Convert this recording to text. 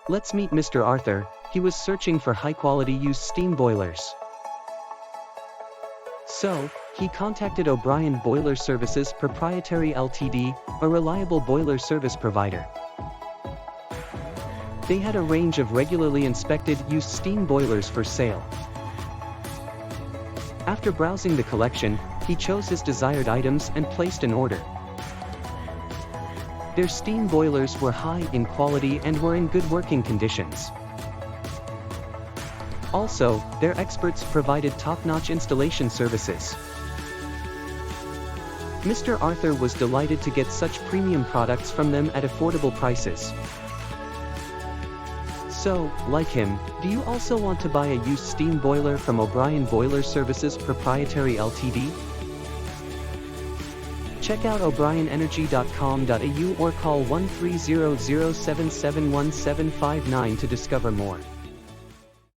Let's meet Mr. Arthur. He was searching for high-quality used steam boilers. So, he contacted O'Brien Boiler Services Proprietary Ltd, a reliable boiler service provider. They had a range of regularly inspected used steam boilers for sale. After browsing the collection, he chose his desired items and placed an order. Their steam boilers were high in quality and were in good working conditions. Also, their experts provided top-notch installation services. Mr. Arthur was delighted to get such premium products from them at affordable prices. So, like him, do you also want to buy a used steam boiler from O'Brien Boiler Services Proprietary Ltd? Check out o'brienenergy.com.au or call 1300771759 to discover more.